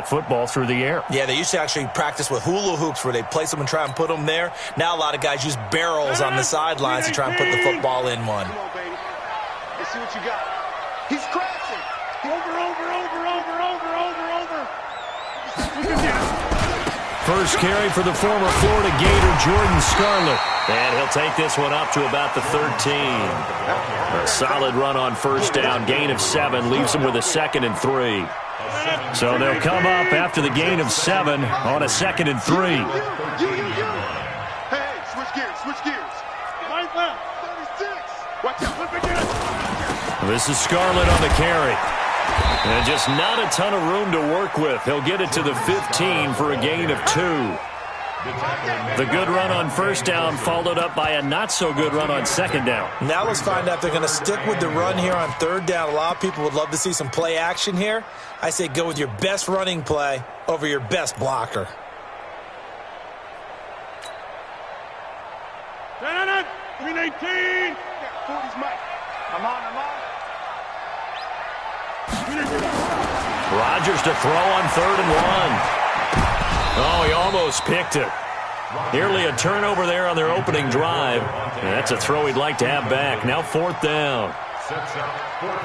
football through the air. Yeah, they used to actually practice with hula hoops where they place them and try and put them there. Now a lot of guys use barrels on the sidelines to try and put the football in one. Come on, baby. Let's see what you got. He's crashing. Over. First carry for the former Florida Gator, Jordan Scarlett. And he'll take this one up to about the 13. A solid run on first down. Gain of 7 leaves him with a 2nd and 3. So they'll come up after the gain of 7 on a 2nd and 3. Hey, switch gears. Right left. 36. Watch out. This is Scarlett on the carry. And just not a ton of room to work with. He'll get it to the 15 for a gain of 2. The good run on first down followed up by a not-so-good run on second down. Now let's find out if they're going to stick with the run here on third down. A lot of people would love to see some play action here. I say go with your best running play over your best blocker. No. 319. 40's Mike. I'm on. Rodgers to throw on 3rd and 1. Oh, he almost picked it. Nearly a turnover there on their opening drive. And that's a throw he'd like to have back. Now 4th down.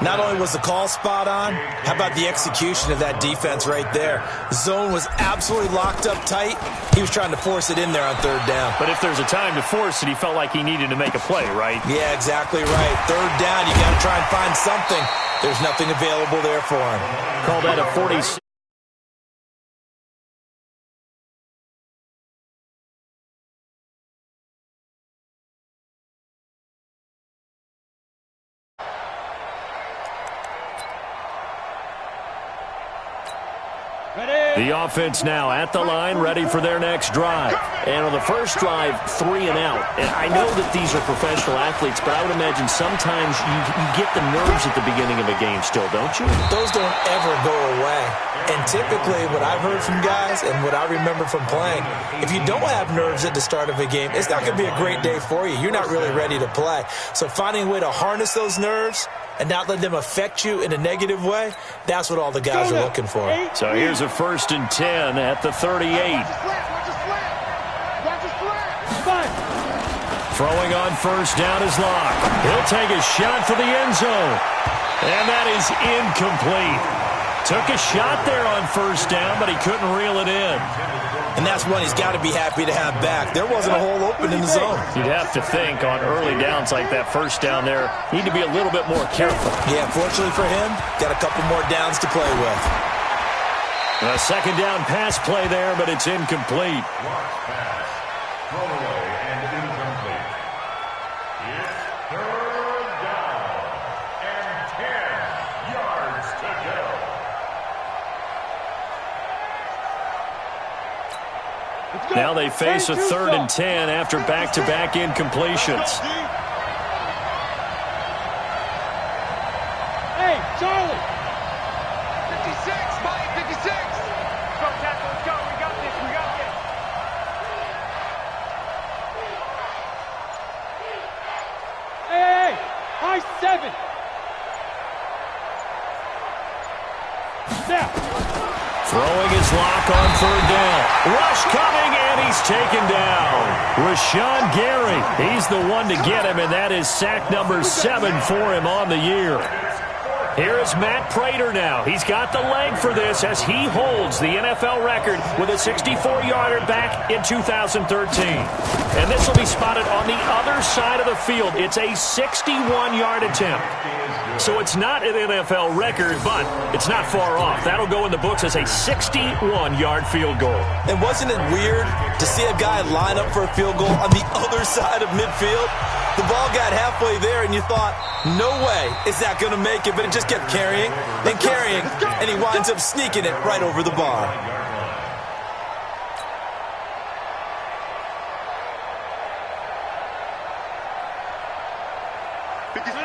Not only was the call spot on, how about the execution of that defense right there? The zone was absolutely locked up tight. He was trying to force it in there on 3rd down. But if there's a time to force it, he felt like he needed to make a play, right? Yeah, exactly right. 3rd down, you got to try and find something. There's nothing available there for him. Call that a 46. The offense now at the line, ready for their next drive. And on the first drive, 3 and out. And I know that these are professional athletes, but I would imagine sometimes you get the nerves at the beginning of a game still, don't you? Those don't ever go away. And typically what I've heard from guys and what I remember from playing, if you don't have nerves at the start of a game, it's not going to be a great day for you. You're not really ready to play. So finding a way to harness those nerves and not let them affect you in a negative way, that's what all the guys are looking for. So here's a 1st and 10 at the 38. Throwing on first down is Locke. He'll take a shot for the end zone. And that is incomplete. Took a shot there on first down, but he couldn't reel it in. And that's one he's got to be happy to have back. There wasn't a hole open in the zone. You'd have to think on early downs like that first down there, need to be a little bit more careful. Yeah, fortunately for him, got a couple more downs to play with. A 2nd down pass play there, but it's incomplete. Now they face a 3rd and 10 after back-to-back incompletions. Hey, Charlie! 56, Mike, 56! Go, tackle, let's go. We got this. Hey, high 7! Now! Throwing his Locke on 3rd down. Rush coming, and he's taken down. Rashawn Gary, he's the one to get him, and that is sack number 7 for him on the year. Here is Matt Prater now. He's got the leg for this as he holds the NFL record with a 64-yarder back in 2013. And this will be spotted on the other side of the field. It's a 61-yard attempt. So it's not an NFL record, but it's not far off. That'll go in the books as a 61-yard field goal. And wasn't it weird to see a guy line up for a field goal on the other side of midfield? The ball got halfway there, and you thought, no way is that going to make it, but it just kept carrying and carrying, and he winds up sneaking it right over the bar.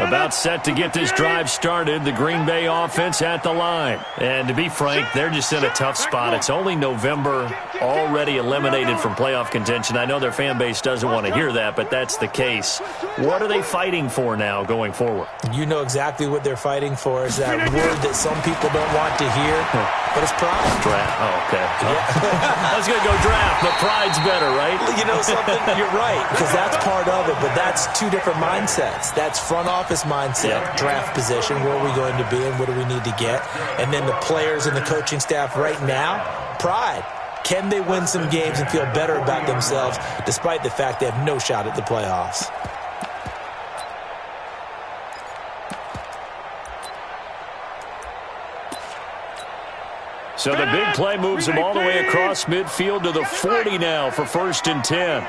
About set to get this drive started, the Green Bay offense at the line. And to be frank, they're just in a tough spot. It's only November, already eliminated from playoff contention. I know their fan base doesn't want to hear that, but that's the case. What are they fighting for now going forward? You know exactly what they're fighting for. Is that word that some people don't want to hear, but it's pride. Draft. Oh, okay. Yeah. I was going to go draft, but pride's better, right? You know something? You're right, because that's part of it, but that's two different mindsets. That's front office mindset, draft position, where are we going to be and what do we need to get? And then the players and the coaching staff right now, pride. Can they win some games and feel better about themselves despite the fact they have no shot at the playoffs? So the big play moves them all the way across midfield to the 40 now for 1st and 10.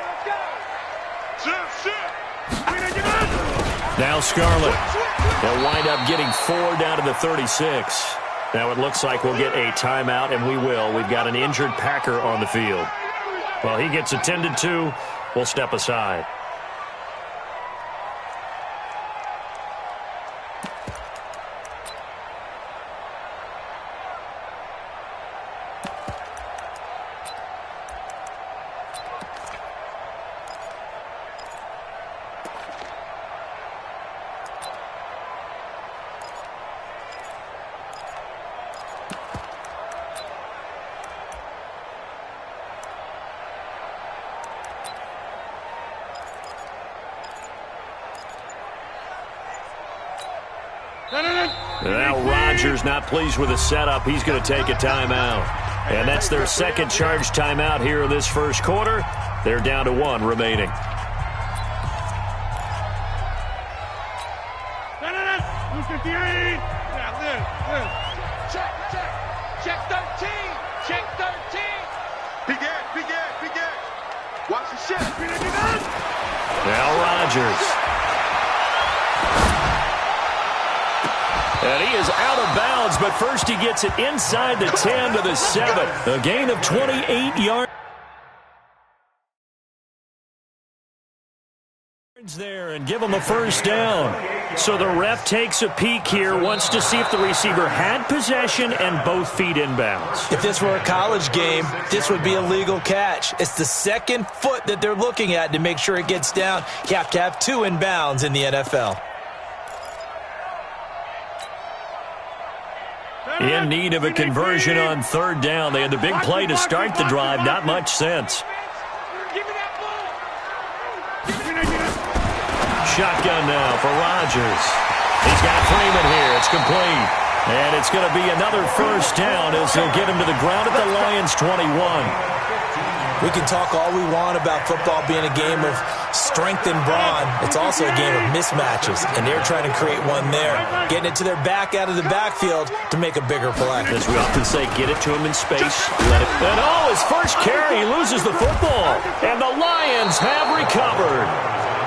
Now Scarlett. They'll wind up getting 4 down to the 36. Now it looks like we'll get a timeout, and we will. We've got an injured Packer on the field. Well, he gets attended to. We'll step aside. Now Rodgers not pleased with the setup. He's going to take a timeout. And that's their second charge timeout here in this first quarter. They're down to 1 remaining. Check 13. Check 13. Begin. Watch the shit. Now Rodgers. And he is out of bounds, but first he gets it inside the 10 to the 7. A gain of 28 yards there and give him a first down. So the ref takes a peek here, wants to see if the receiver had possession and both feet inbounds. If this were a college game, this would be a legal catch. It's the second foot that they're looking at to make sure it gets down. You have to have 2 inbounds in the NFL. In need of a conversion on 3rd down. They had the big play to start the drive. Not much sense. Shotgun now for Rodgers. He's got Freeman here. It's complete. And it's going to be another first down as they'll get him to the ground at the Lions' 21. We can talk all we want about football being a game of strength and brawn. It's also a game of mismatches, and they're trying to create one there, getting it to their back out of the backfield to make a bigger play. As we often say, get it to him in space. Let it. And his first carry, he loses the football. And the Lions have recovered.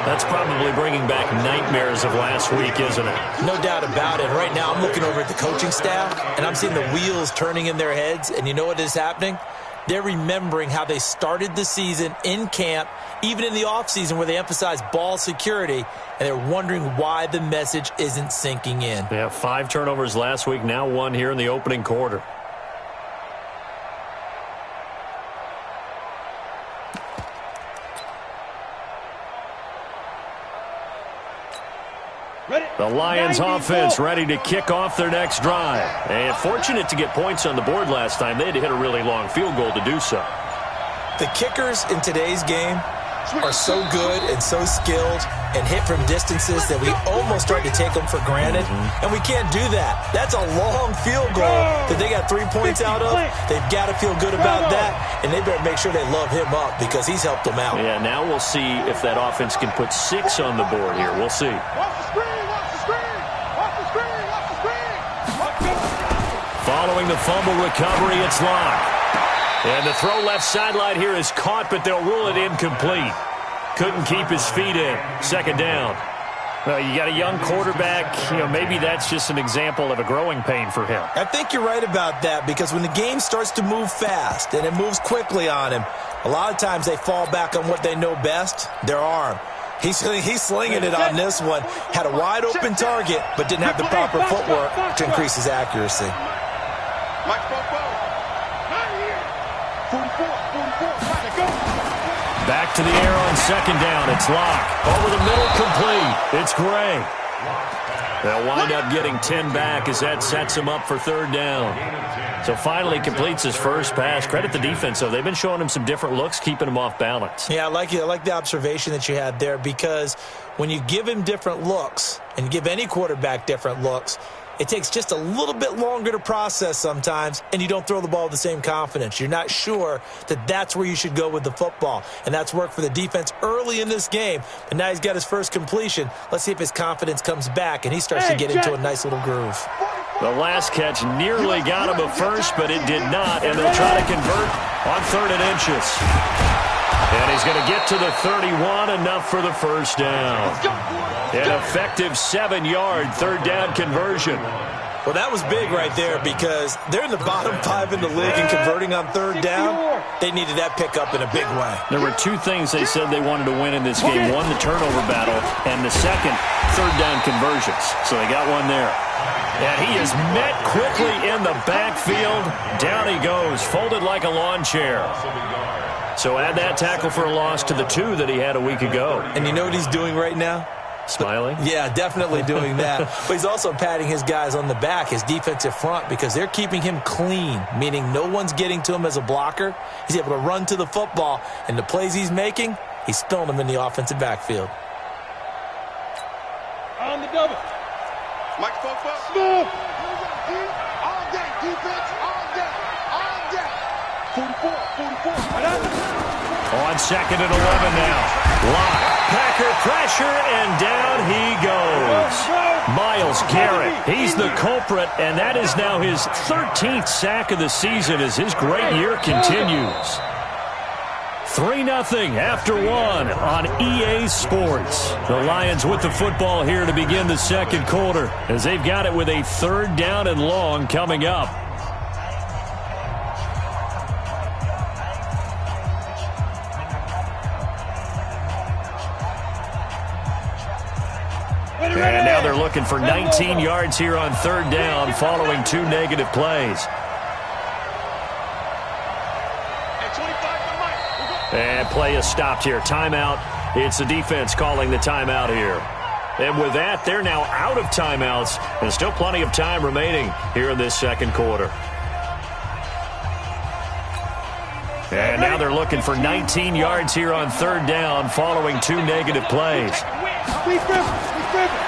That's probably bringing back nightmares of last week, isn't it? No doubt about it. Right now, I'm looking over at the coaching staff, and I'm seeing the wheels turning in their heads, and you know what is happening? They're remembering how they started the season in camp, even in the offseason where they emphasized ball security, and they're wondering why the message isn't sinking in. They have 5 turnovers last week, now 1 here in the opening quarter. The Lions offense ready to kick off their next drive. And fortunate to get points on the board last time. They had to hit a really long field goal to do so. The kickers in today's game are so good and so skilled and hit from distances that we almost start to take them for granted. And we can't do that. That's a long field goal that they got 3 points out of. They've got to feel good about that, and they better make sure they love him up because he's helped them out. Yeah, now we'll see if that offense can put 6 on the board here. We'll see. Following the fumble recovery, it's Locke. And the throw left sideline here is caught, but they'll rule it incomplete. Couldn't keep his feet in. 2nd down. Well, you got a young quarterback. Maybe that's just an example of a growing pain for him. I think you're right about that because when the game starts to move fast and it moves quickly on him, a lot of times they fall back on what they know best, their arm. He's slinging it on this one. Had a wide open target, but didn't have the proper footwork to increase his accuracy. Back to the air on second down. It's Locke. Over the middle, complete. It's Gray. They'll wind up getting 10 back as that sets him up for third down. So finally completes his first pass. Credit the defense, though. They've been showing him some different looks, keeping him off balance. Yeah, I like the observation that you had there, because when you give him different looks and give any quarterback different looks, it takes just a little bit longer to process sometimes, and you don't throw the ball with the same confidence. You're not sure that that's where you should go with the football, and that's worked for the defense early in this game. But now he's got his first completion. Let's see if his confidence comes back, and he starts to get into a nice little groove. The last catch nearly got him a first, but it did not, and they'll try to convert on 3rd and inches. And he's going to get to the 31, enough for the first down. An effective 7-yard third down conversion. Well, that was big right there, because they're in the bottom 5 in the league in converting on third down. They needed that pickup in a big way. There were 2 things they said they wanted to win in this game. One, the turnover battle, and the second, third down conversions. So they got one there. And he is met quickly in the backfield. Down he goes, folded like a lawn chair. So add that tackle for a loss to the 2 that he had a week ago. And you know what he's doing right now? Smiling? Yeah, definitely doing that. But he's also patting his guys on the back, his defensive front, because they're keeping him clean, meaning no one's getting to him as a blocker. He's able to run to the football, and the plays he's making, he's spilling them in the offensive backfield. On the double. Mike Fofa. Smooth. All day, defense. All day. All day. 44. On 2nd and 11 now. Locke. Packer pressure, and down he goes. Myles Garrett, he's the culprit, and that is now his 13th sack of the season as his great year continues. 3-0 after 1 on EA Sports. The Lions with the football here to begin the second quarter, as they've got it with a 3rd down and long coming up. And now they're looking for 19 yards here on 3rd down following 2 negative plays. And play is stopped here. Timeout. It's the defense calling the timeout here. And with that, they're now out of timeouts, and still plenty of time remaining here in this second quarter. And now they're looking for 19 yards here on 3rd down following 2 negative plays.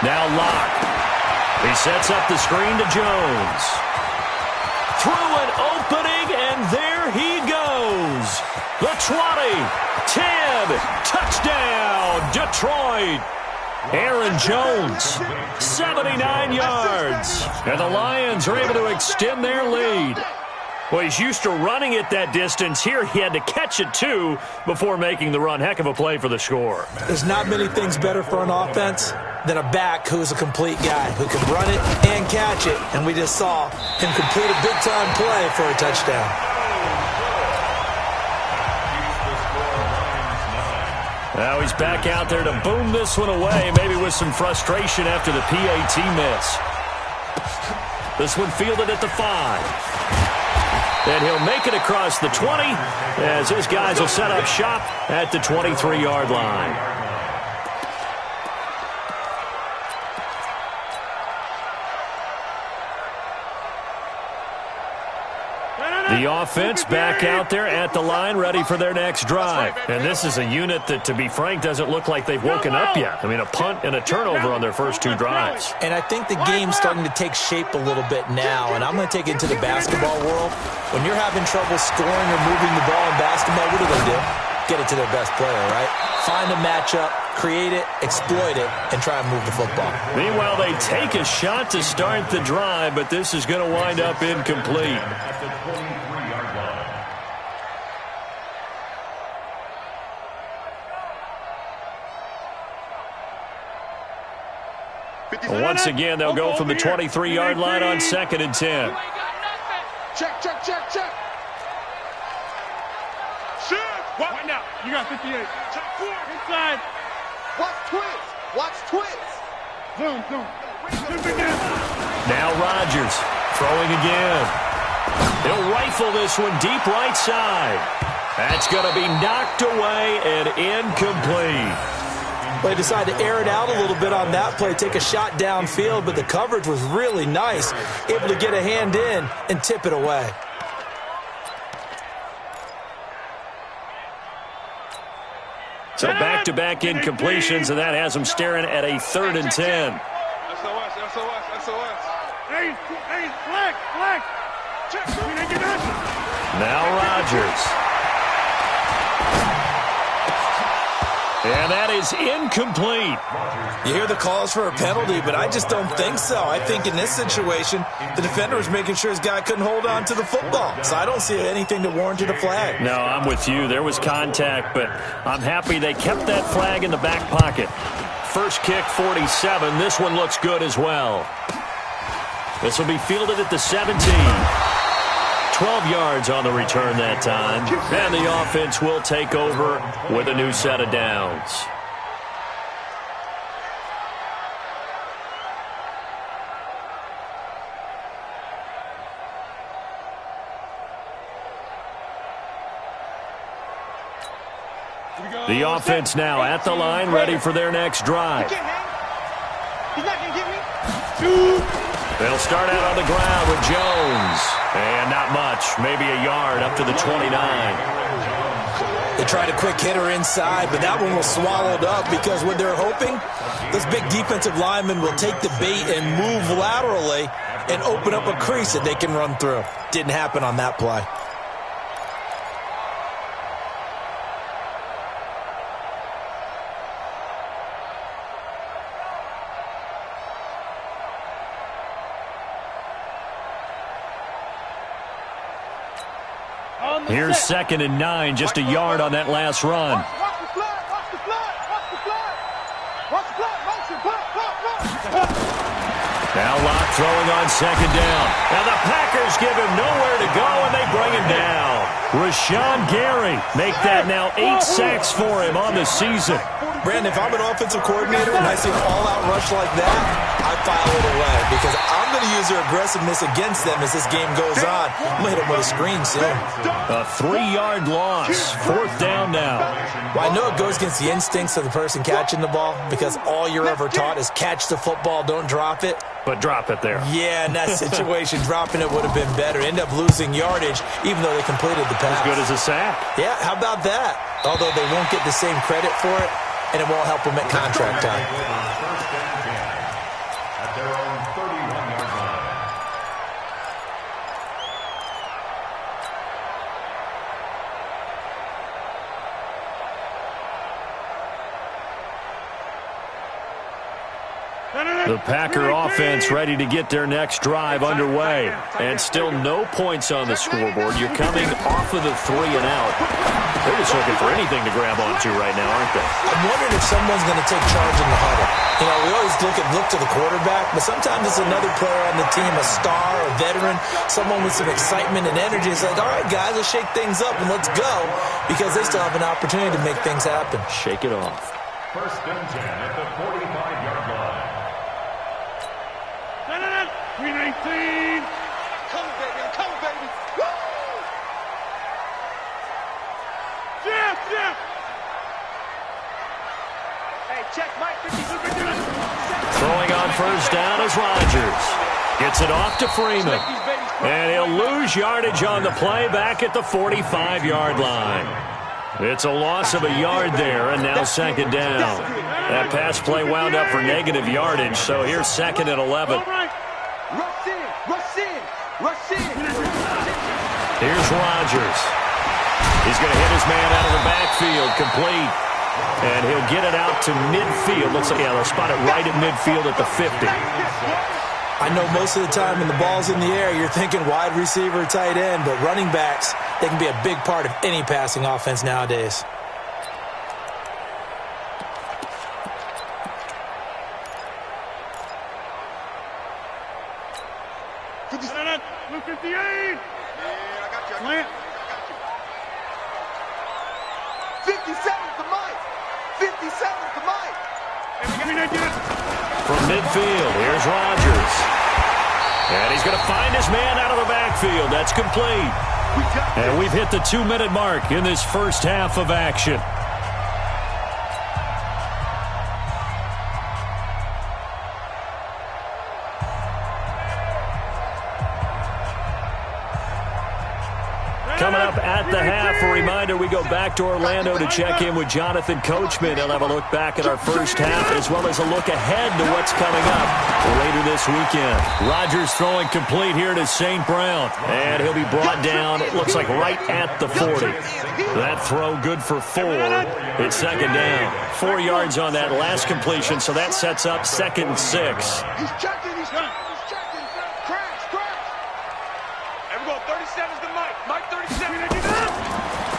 Now Locke. He sets up the screen to Jones. Through an opening, and there he goes. The 20, 10, touchdown, Detroit. Aaron Jones, 79 yards. And the Lions are able to extend their lead. Well, he's used to running it that distance. Here he had to catch it, too, before making the run. Heck of a play for the score. There's not many things better for an offense than a back who's a complete guy, who can run it and catch it. And we just saw him complete a big-time play for a touchdown. Now he's back out there to boom this one away, maybe with some frustration after the PAT miss. This one fielded at the 5. And he'll make it across the 20 as his guys will set up shop at the 23-yard line. The offense back out there at the line, ready for their next drive. And this is a unit that, to be frank, doesn't look like they've woken up yet. I mean, a punt and a turnover on their first 2 drives. And I think the game's starting to take shape a little bit now. And I'm going to take it into the basketball world. When you're having trouble scoring or moving the ball in basketball, what do? Get it to their best player, right? Find a matchup, create it, exploit it, and try and move the football. Meanwhile, they take a shot to start the drive, but this is going to wind up incomplete. Once again, they'll go from the 23-yard line on 2nd and 10. Check. Shoot! What? Right now. You got 58. Check 4. Inside. Watch twist. Watch twist. Zoom. Now Rodgers throwing again. He'll rifle this one deep right side. That's going to be knocked away and incomplete. They decided to air it out a little bit on that play, take a shot downfield, but the coverage was really nice. Able to get a hand in and tip it away. So back-to-back incompletions, and that has them staring at a 3rd and 10. SOS. Hey, flag. Check. Now Rodgers. And that is incomplete. You hear the calls for a penalty, but I just don't think so. I think in this situation, the defender was making sure his guy couldn't hold on to the football. So I don't see anything that warranted a flag. No, I'm with you. There was contact, but I'm happy they kept that flag in the back pocket. First kick, 47. This one looks good as well. This will be fielded at the 17. 12 yards on the return that time. And the offense will take over with a new set of downs. The offense now at the line, ready for their next drive. He's not going to get me. They'll start out on the ground with Jones. And not much, maybe a yard up to the 29. They tried a quick hitter inside, but that one was swallowed up because what they're hoping, this big defensive lineman will take the bait and move laterally and open up a crease that they can run through. Didn't happen on that play. Here's 2nd and 9, just a yard on that last run. Watch the flag. Now Locke throwing on 2nd down. Now the Packers give him nowhere to go, and they bring him down. Rashawn Gary make that now 8 sacks for him on the season. Brandon, if I'm an offensive coordinator and I see an all-out rush like that, I file it away because I'm going to use their aggressiveness against them as this game goes on. I'm going to hit them with a screen soon. A 3-yard loss. 4th down now. Well, I know it goes against the instincts of the person catching the ball because all you're ever taught is catch the football, don't drop it. But drop it there. Yeah, in that situation, dropping it would have been better. End up losing yardage even though they completed the pass. As good as a sack. Yeah, how about that? Although they won't get the same credit for it, and it won't help them at contract time. At their own 31-yard line. The Packer offense ready to get their next drive underway. And still no points on the scoreboard. You're coming off of the 3 and out. They're just looking for anything to grab onto right now, aren't they? I'm wondering if someone's going to take charge in the huddle. You know, we always look to the quarterback, but sometimes it's another player on the team, a star, a veteran, someone with some excitement and energy. It's like, all right, guys, let's shake things up and let's go because they still have an opportunity to make things happen. Shake it off. 1st and 10 at the 45-yard line. 319. I'm coming, baby. Woo! Jeff. Hey, check Mike. Throwing on 1st down is Rodgers. Gets it off to Freeman. And he'll lose yardage on the play back at the 45-yard line. It's a loss of a yard there, and now 2nd down. That pass play wound up for negative yardage, so here's 2nd and 11. Rush in. Here's Rodgers. He's going to hit his man out of the backfield, complete. And he'll get it out to midfield. Looks like, yeah, they'll spot it right at midfield at the 50. I know most of the time when the ball's in the air, you're thinking wide receiver, tight end, but running backs, they can be a big part of any passing offense nowadays. Blue 58. Yeah, I got you. Plant. 50 seconds to Mike. 50 seconds to Mike. From midfield, here's Rodgers. And he's going to find his man out of the backfield. That's complete. And we've hit the 2-minute mark in this first half of action. Coming up at the half, a reminder, we go back to Orlando to check in with Jonathan Coachman. He'll have a look back at our first half as well as a look ahead to what's coming up later this weekend. Rodgers throwing complete here to St. Brown. And he'll be brought down, it looks like, right at the 40. That throw good for 4. It's second down. 4 yards on that last completion, so that sets up 2nd and 6. He's checking. He's checking. Crash. And we go 37's to Mike. Mike 37.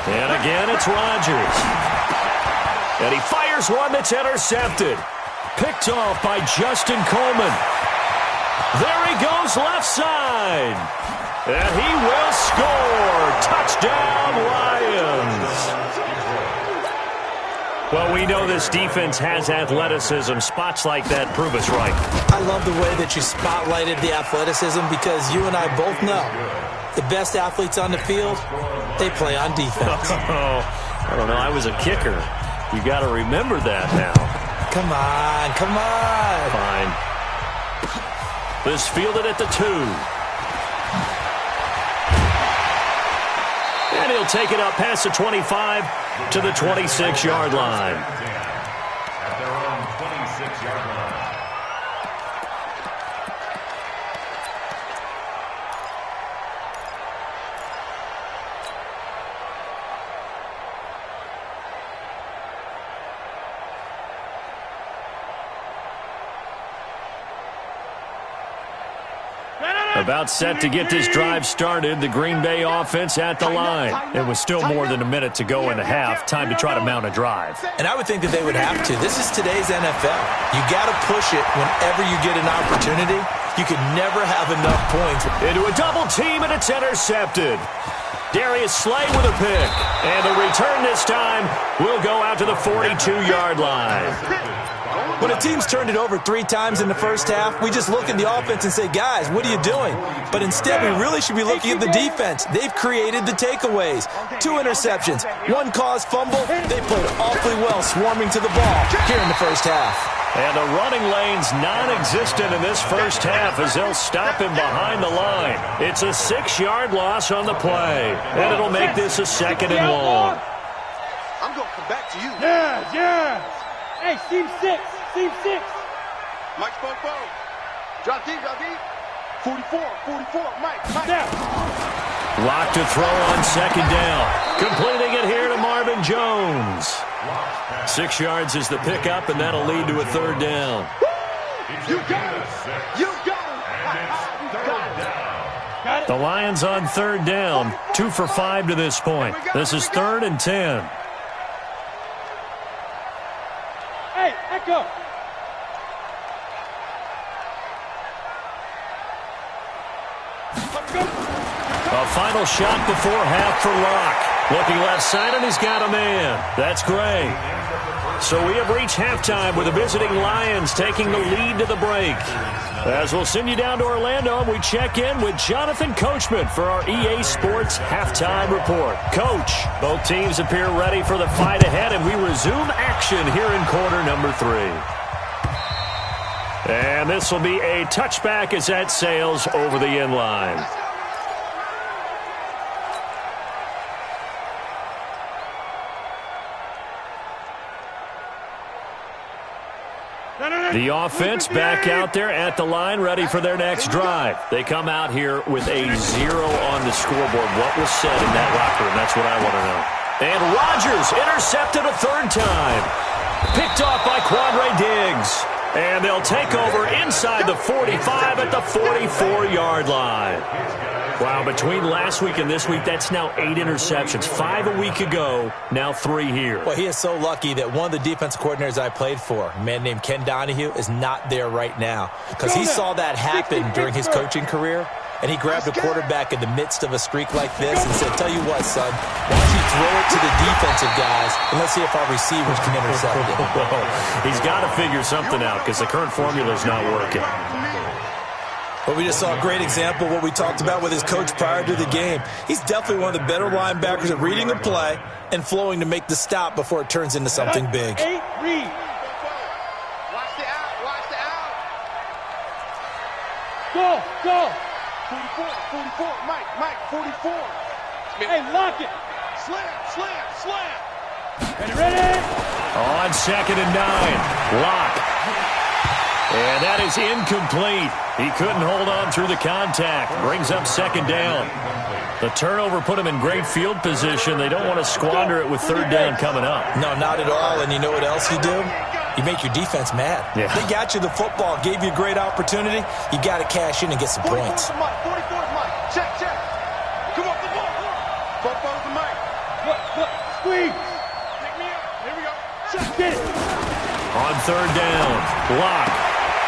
And again, it's Rodgers. And he fires one that's intercepted. Picked off by Justin Coleman. There he goes left side. And he will score. Touchdown, Lions. Well, we know this defense has athleticism. Spots like that prove us right. I love the way that you spotlighted the athleticism because you and I both know the best athletes on the field, they play on defense. Oh, I don't know. I was a kicker. You got to remember that now. Come on. Fine. This fielded at the 2. And he'll take it up past the 25 to the 26-yard line. At their own 26-yard line. About set to get this drive started, the Green Bay offense at the line. It was still more than a minute to go in the half. Time to try to mount a drive. And I would think that they would have to. This is today's NFL. You got to push it whenever you get an opportunity. You can never have enough points. Into a double team, and it's intercepted. Darius Slay with a pick. And the return this time will go out to the 42-yard line. When a team's turned it over 3 times in the first half, we just look at the offense and say, guys, what are you doing? But instead, we really should be looking at the defense. They've created the takeaways. 2 interceptions, 1 caused fumble. They played awfully well swarming to the ball here in the first half. And the running lane's non-existent in this first half as they'll stop him behind the line. It's a 6-yard loss on the play. And it'll make this a 2nd and long. I'm going to come back to you. Yeah. Hey, Team 6. Mike Fofo. Drop deep. 44. Mike. Locked to throw on 2nd down. Completing it here to Marvin Jones. 6 yards is the pickup, and that'll lead to a 3rd down. You got it. The Lions on 3rd down. 2 for 5 to this point. This is 3rd and 10. Hey, Echo. A final shot before half for Locke. Looking left side, and he's got a man. That's great. So we have reached halftime with the visiting Lions taking the lead to the break. As we'll send you down to Orlando, we check in with Jonathan Coachman for our EA Sports Halftime Report. Coach, both teams appear ready for the fight ahead, and we resume action here in quarter number 3. And this will be a touchback as that sails over the end line. The offense back out there at the line, ready for their next drive. They come out here with a 0 on the scoreboard. What was said in that locker room? That's what I want to know. And Rodgers intercepted a 3rd time. Picked off by Quandre Diggs. And they'll take over inside the 45 at the 44-yard line. Wow, between last week and this week, that's now 8 interceptions. 5 a week ago, now 3 here. Well, he is so lucky that one of the defense coordinators I played for, a man named Ken Donahue, is not there right now. Because he saw that happen during his coaching career. And he grabbed the quarterback in the midst of a streak like this and said, tell you what, son, why don't you throw it to the defensive guys, and let's see if our receivers can intercept it. He's got to figure something out because the current formula is not working. Well, we just saw a great example of what we talked about with his coach prior to the game. He's definitely one of the better linebackers at reading a play and flowing to make the stop before it turns into something big. Read. Watch the out. Watch the out. Go. 44. Mike, 44. Hey, lock it. Slam. Ready. On 2nd and 9. Lock. And that is incomplete. He couldn't hold on through the contact. Brings up 2nd down. The turnover put him in great field position. They don't want to squander it with 3rd down coming up. No, not at all. And you know what else you do? You make your defense mad. Yeah. They got you the football, gave you a great opportunity. You got to cash in and get some points. 44 Mike. Check. Come on, the ball. 44 Mike. Look. Squeeze. Pick me up. Here we go. Check. Get it. On 3rd down. Lock.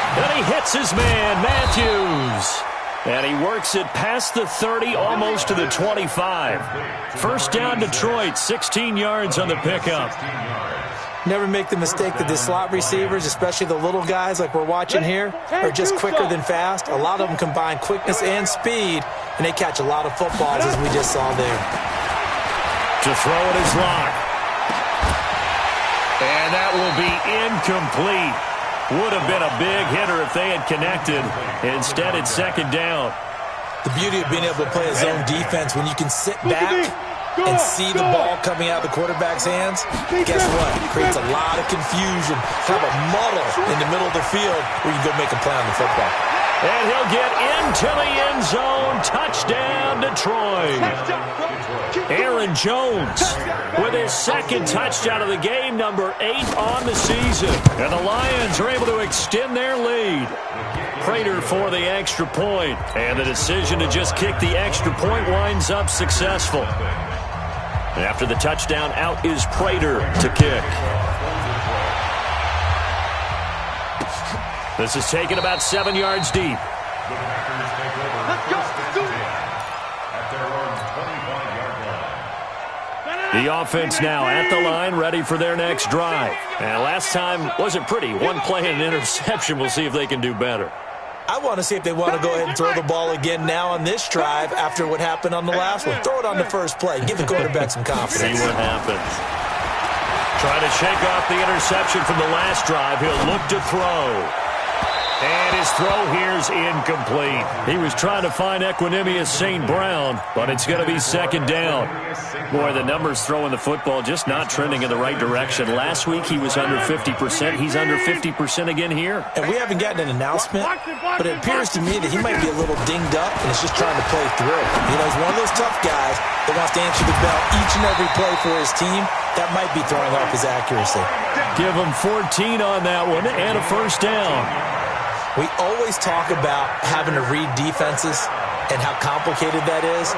And he hits his man, Matthews. And he works it past the 30, almost to the 25. 1st down, Detroit, 16 yards on the pickup. Never make the mistake that the slot receivers, especially the little guys like we're watching here, are just quicker than fast. A lot of them combine quickness and speed, and they catch a lot of footballs, as we just saw there. To throw it is Lock. And that will be incomplete. Would have been a big hitter if they had connected. Instead, it's 2nd down. The beauty of being able to play a zone defense when you can sit back and see the ball coming out of the quarterback's hands, guess what? It creates a lot of confusion, kind of a muddle in the middle of the field where you go make a play on the football. And he'll get into the end zone. Touchdown, Detroit. Aaron Jones with his 2nd touchdown of the game, number 8 on the season. And the Lions are able to extend their lead. Prater for the extra point. And the decision to just kick the extra point winds up successful. After the touchdown, out is Prater to kick. This is taken about 7 yards deep. Let's go. At their own 25-yard line. The offense now at the line, ready for their next drive. And last time wasn't pretty. One play and an interception. We'll see if they can do better. I want to see if they want to go ahead and throw the ball again now on this drive after what happened on the last one. Throw it on the first play. Give the quarterback some confidence. See what happens. Trying to shake off the interception from the last drive. He'll look to throw. And his throw here is incomplete. He was trying to find Equanimous St. Brown, but it's going to be 2nd down. Boy, the numbers throwing the football just not trending in the right direction. Last week he was under 50%. He's under 50% again here. And we haven't gotten an announcement, but it appears to me that he might be a little dinged up and is just trying to play through. You know, he's one of those tough guys that wants to answer the bell each and every play for his team. That might be throwing off his accuracy. Give him 14 on that one and a 1st down. We always talk about having to read defenses and how complicated that is.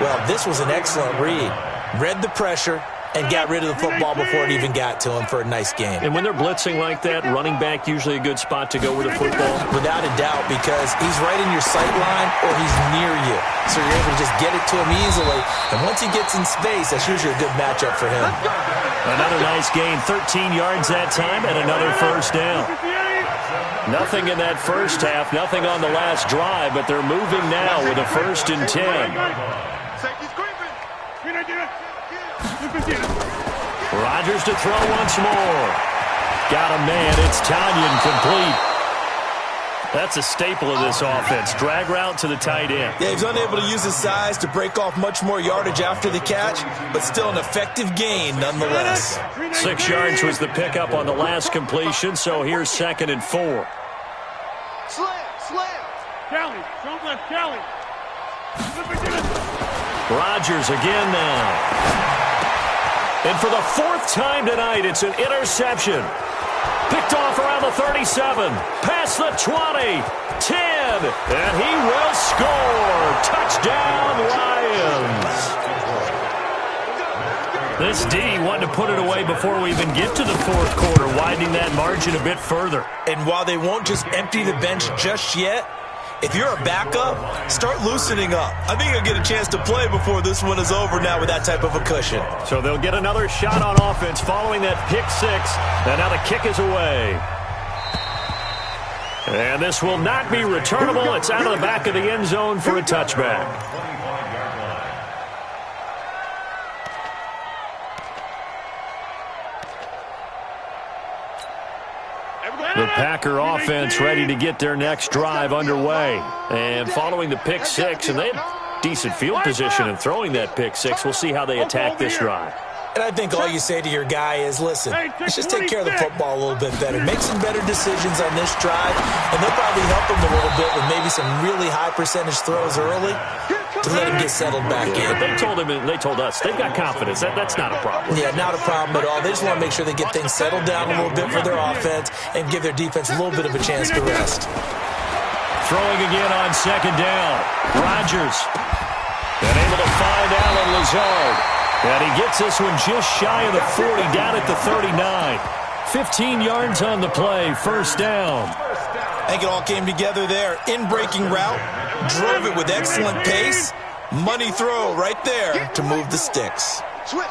Well, this was an excellent read. Read the pressure and got rid of the football before it even got to him for a nice game. And when they're blitzing like that, running back usually a good spot to go with the football. Without a doubt, because he's right in your sight line or he's near you. So you're able to just get it to him easily. And once he gets in space, that's usually a good matchup for him. Another nice gain, 13 yards that time, and another 1st down. Nothing in that first half, nothing on the last drive, but they're moving now with a 1st and 10. Rodgers to throw once more. Got a man. It's Tanyan complete. That's a staple of this offense. Drag route to the tight end. Yeah, he's unable to use his size to break off much more yardage after the catch, but still an effective gain nonetheless. 6 yards was the pickup on the last completion, so here's 2nd and 4. Slam. Kelly, don't let Kelly. Rodgers again now. And for the 4th time tonight, it's an interception. Picked off around the 37, past the 20, 10, and he will score. Touchdown, Lions. This D wanted to put it away before we even get to the 4th quarter, widening that margin a bit further. And while they won't just empty the bench just yet, If you're a backup, start loosening up. I think you'll get a chance to play before this one is over now with that type of a cushion. So they'll get another shot on offense following that pick six. And now the kick is away. And this will not be returnable. It's out of the back of the end zone for a touchback. The Packer offense ready to get their next drive underway. And following the pick six, and they have decent field position in throwing that pick six. We'll see how they attack this drive. And I think all you say to your guy is, listen, let's just take care of the football a little bit better. Make some better decisions on this drive, and they'll probably help him a little bit with maybe some really high percentage throws early to let him get settled back in. They told him, and they told us, they've got confidence. That's not a problem. Yeah, not a problem at all. They just want to make sure they get things settled down a little bit for their offense and give their defense a little bit of a chance to rest. Throwing again on second down. Rodgers. And able to find Allen Lazard. And he gets this one just shy of the 40, down at the 39. 15 yards on the play, first down. I think it all came together there. In-breaking route, drove it with excellent pace. Money throw right there to move the sticks. Switch.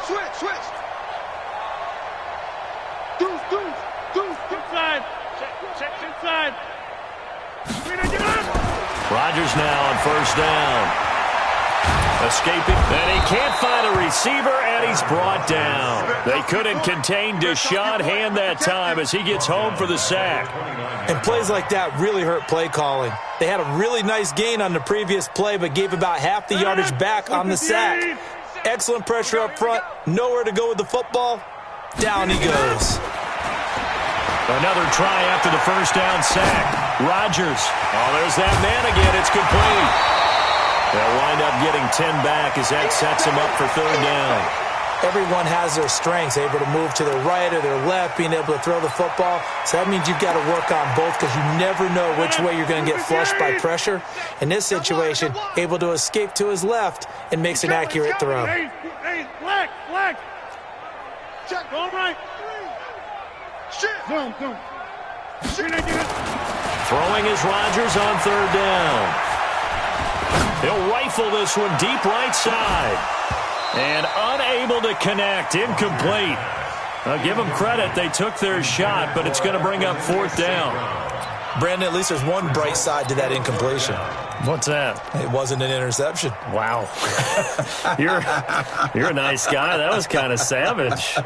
Deuce. Inside. Check inside. Rodgers now on first down. Escaping, and he can't find a receiver, and he's brought down. They couldn't contain Deshaun Hand that time as he gets home for the sack. And plays like that really hurt play calling. They had a really nice gain on the previous play, but gave about half the yardage back on the sack. Excellent pressure up front, nowhere to go with the football. Down he goes. Another try after the first down sack. Rodgers. Oh, there's that man again. It's complete. They'll wind up getting 10 back as that sets them up for third down. Everyone has their strengths, able to move to their right or their left, being able to throw the football. So that means you've got to work on both because you never know which way you're going to get flushed by pressure. In this situation, able to escape to his left and makes an accurate throw. Hey, flag. Check. All right. Shit. Zoom. Throwing is Rodgers on third down. He'll rifle this one deep right side. And unable to connect. Incomplete. I'll give them credit. They took their shot, but it's going to bring up fourth down. Brandon, at least there's one bright side to that incompletion. What's that? It wasn't an interception. Wow. You're a nice guy. That was kind of savage.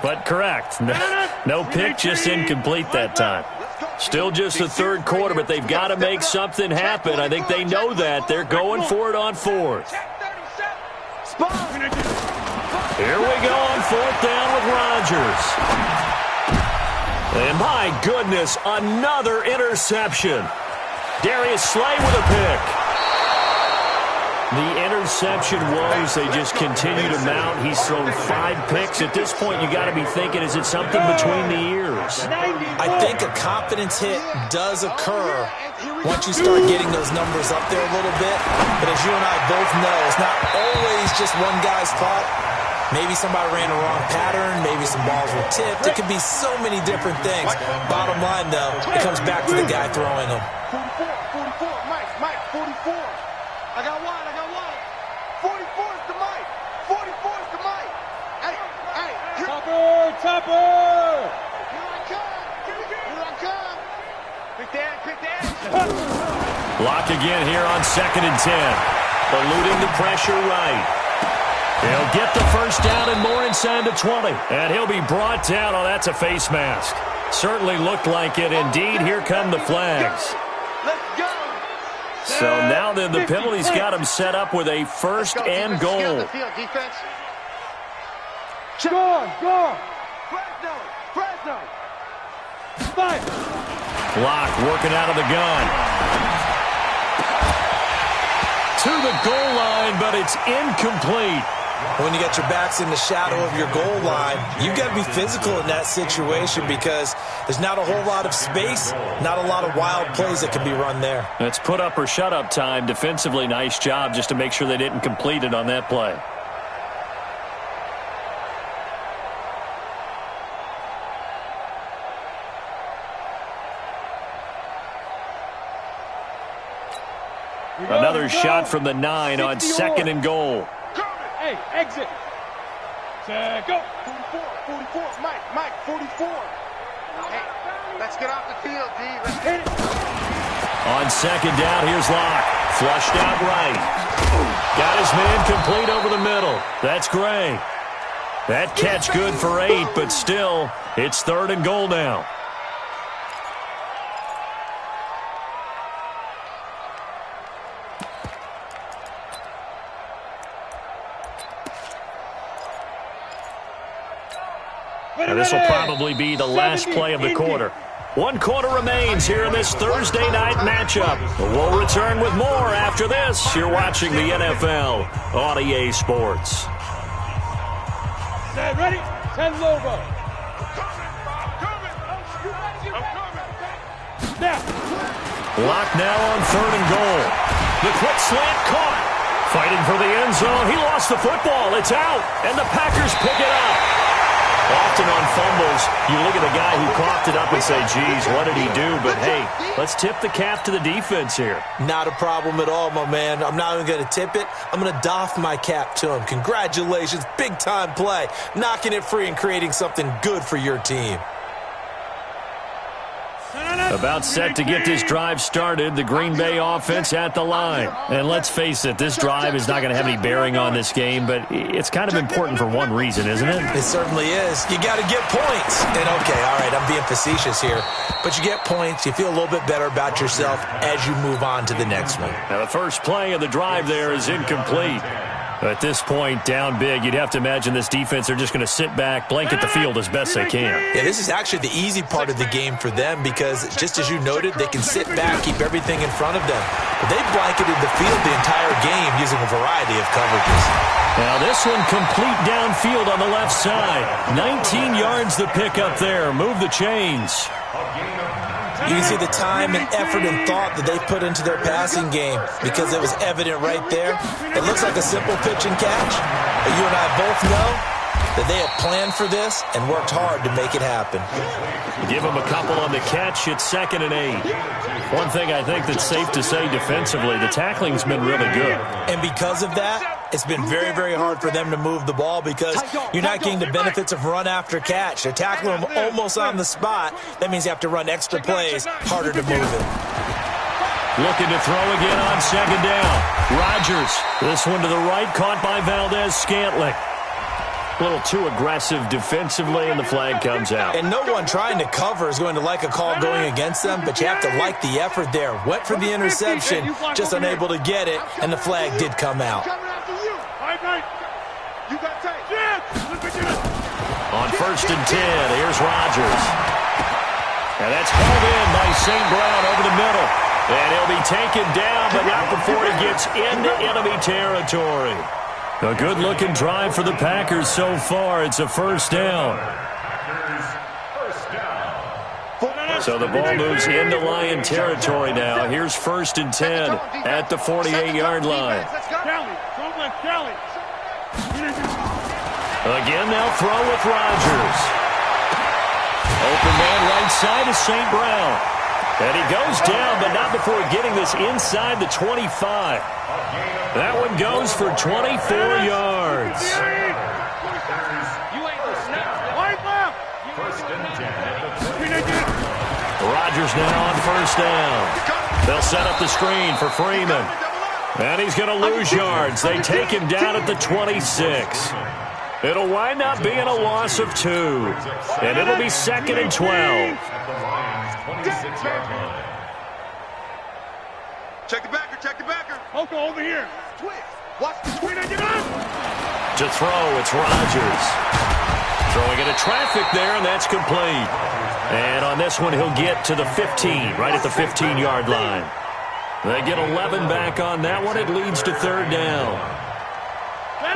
But correct. No pick, just incomplete that time. Still just the third quarter, but they've got to make something happen. I think they know that. They're going for it on fourth. Here we go on fourth down with Rodgers. And my goodness, another interception. Darius Slay with a pick. The interception was they just continue to mount. He's thrown 5 picks. At this point, you got to be thinking, is it something between the ears? I think a confidence hit does occur once you start getting those numbers up there a little bit. But as you and I both know, it's not always just one guy's fault. Maybe somebody ran a wrong pattern. Maybe some balls were tipped. It could be so many different things. Bottom line, though, it comes back to the guy throwing them. 44, Mike, 44. I got one. 44 is the Mike. 44 is the Mike. Hey, Chopper! Here I come. Pick that. Block again here on 2nd and 10. Eluding the pressure right. He'll get the first down and more inside the 20. And he'll be brought down. Oh, that's a face mask. Certainly looked like it. Indeed, here come the flags. Let's go. So now then the penalty's got him set up with a first and goal. Defense. Go! Fresno. Fight! Block working out of the gun. To the goal line, but it's incomplete. When you got your backs in the shadow of your goal line, you've got to be physical in that situation because there's not a whole lot of space, not a lot of wild plays that can be run there. It's put up or shut up time. Defensively, nice job just to make sure they didn't complete it on that play. Another shot from the 9 on 2nd and goal. Hey, exit. Go. 44, Mike, 44. Hey, let's get off the field, D. Let's hit it. On 2nd down, here's Locke. Flushed out right. Got his man complete over the middle. That's Gray. That catch good for 8, but still, it's 3rd and goal now. Now, this will probably be the last play of the quarter. 1 quarter remains here in this Thursday night matchup. We'll return with more after this. You're watching the NFL on EA Sports. Ready? 10 logo. Now. Locke now on 3rd and goal. The quick slant caught. Fighting for the end zone. He lost the football. It's out. And the Packers pick it up. Often on fumbles, you look at the guy who coughed it up and say, geez, what did he do? But, hey, let's tip the cap to the defense here. Not a problem at all, my man. I'm not even going to tip it. I'm going to doff my cap to him. Congratulations. Big-time play. Knocking it free and creating something good for your team. About set to get this drive started, the Green Bay offense at the line. And let's face it, this drive is not going to have any bearing on this game, but it's kind of important for one reason, isn't it? It certainly is. You got to get points. And, okay, all right, I'm being facetious here. But you get points, you feel a little bit better about yourself as you move on to the next one. Now, the first play of the drive there is incomplete. At this point, down big, you'd have to imagine this defense are just going to sit back, blanket the field as best they can. Yeah, this is actually the easy part of the game for them because, just as you noted, they can sit back, keep everything in front of them. But they blanketed the field the entire game using a variety of coverages. Now this one complete downfield on the left side. 19 yards to pick up there. Move the chains. You can see the time and effort and thought that they put into their passing game because it was evident right there. It looks like a simple pitch and catch, but you and I both know that they have planned for this and worked hard to make it happen. Give them a couple on the catch. It's 2nd and 8. One thing I think that's safe to say defensively, the tackling's been really good. And because of that, it's been very, very hard for them to move the ball because you're not getting the benefits of run after catch. They're tackling them almost on the spot. That means you have to run extra plays, harder to move it. Looking to throw again on 2nd down. Rodgers, this one to the right, caught by Valdez-Scantling. A little too aggressive defensively, and the flag comes out. And no one trying to cover is going to like a call going against them, but you have to like the effort there. Went for the interception, just unable to get it, and the flag did come out. On 1st and 10, here's Rodgers. And that's hauled in by St. Brown over the middle. And he'll be taken down, but not before he gets into enemy territory. A good-looking drive for the Packers so far. It's a 1st down. So the ball moves into Lion territory now. Here's 1st and 10 at the 48-yard line. Again, they'll throw with Rodgers. Open man right side is St. Brown. And he goes down, but not before getting this inside the 25. That one goes for 24 yards. Rodgers now on 1st down. They'll set up the screen for Freeman. And he's going to lose yards. They take him down at the 26. It'll wind up being a loss of 2. And it'll be 2nd and 12. Check the backer, check the backer. Oko, over here. Watch the twin. To throw, it's Rodgers. Throwing into traffic there, and that's complete. And on this one, he'll get to the 15, right at the 15-yard line. They get 11 back on that one. It leads to 3rd down.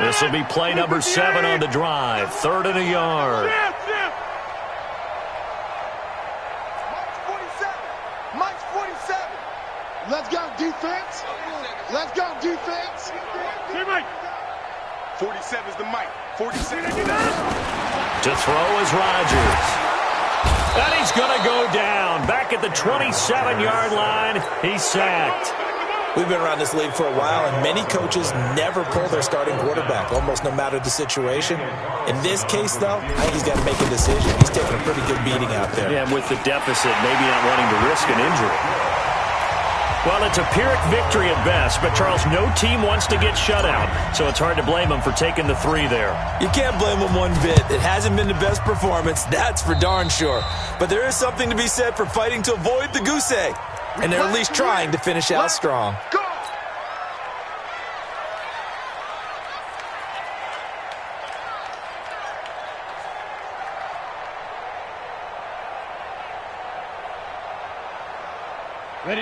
This will be play number 7 on the drive. 3rd and a yard. Mike's 47. Let's go, defense. Let's go, defense. 47 is the Mike. 47. To throw is Rodgers. And he's going to go down. Back at the 27-yard line, he's sacked. We've been around this league for a while, and many coaches never pull their starting quarterback, almost no matter the situation. In this case, though, I think he's got to make a decision. He's taking a pretty good beating out there. Yeah, and with the deficit, maybe not wanting to risk an injury. Well, it's a Pyrrhic victory at best, but, Charles, no team wants to get shut out, so it's hard to blame them for taking the 3 there. You can't blame them one bit. It hasn't been the best performance, that's for darn sure. But there is something to be said for fighting to avoid the goose egg, and they're at least trying to finish out strong. Go!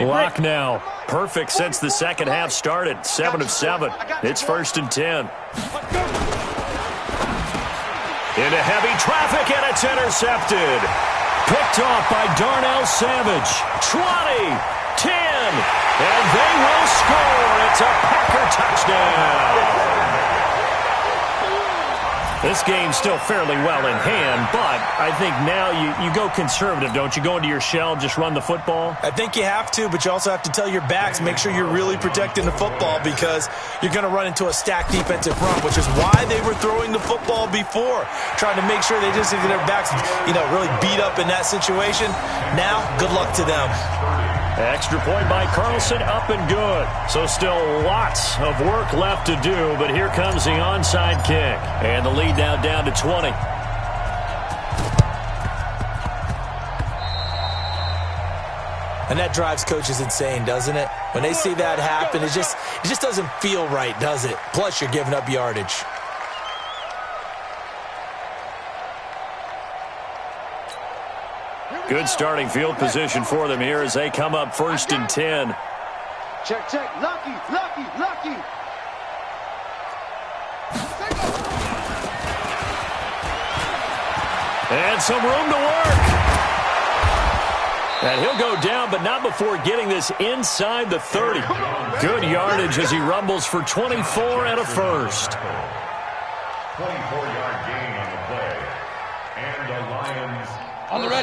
Lock now. Perfect since the second half started. 7 of 7. It's 1st and 10. Into heavy traffic, and it's intercepted. Picked off by Darnell Savage. 20, 10, and they will score. It's a Packer touchdown. This game's still fairly well in hand, but I think now you go conservative, don't you? Go into your shell, just run the football? I think you have to, but you also have to tell your backs, make sure you're really protecting the football because you're going to run into a stacked defensive front, which is why they were throwing the football before, trying to make sure they just get their backs, really beat up in that situation. Now, good luck to them. Extra point by Carlson, up and good. So still lots of work left to do, but here comes the onside kick. And the lead now down to 20. And that drives coaches insane, doesn't it? When they see that happen, it just doesn't feel right, does it? Plus, you're giving up yardage. Good starting field position for them here as they come up 1st and 10. Check, check. Lucky, lucky, lucky. And some room to work. And he'll go down, but not before getting this inside the 30. Good yardage as he rumbles for 24 and a first. 24-yard gain on the play. And the Lions...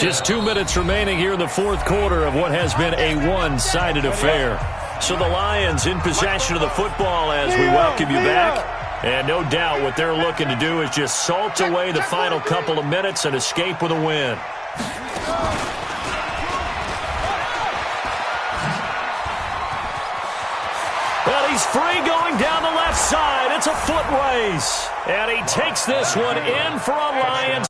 Just 2 minutes remaining here in the 4th quarter of what has been a one-sided affair. So the Lions in possession of the football as we welcome you back. And no doubt what they're looking to do is just salt away the final couple of minutes and escape with a win. Well, he's free going down the left side. It's a foot race. And he takes this one in for a Lions.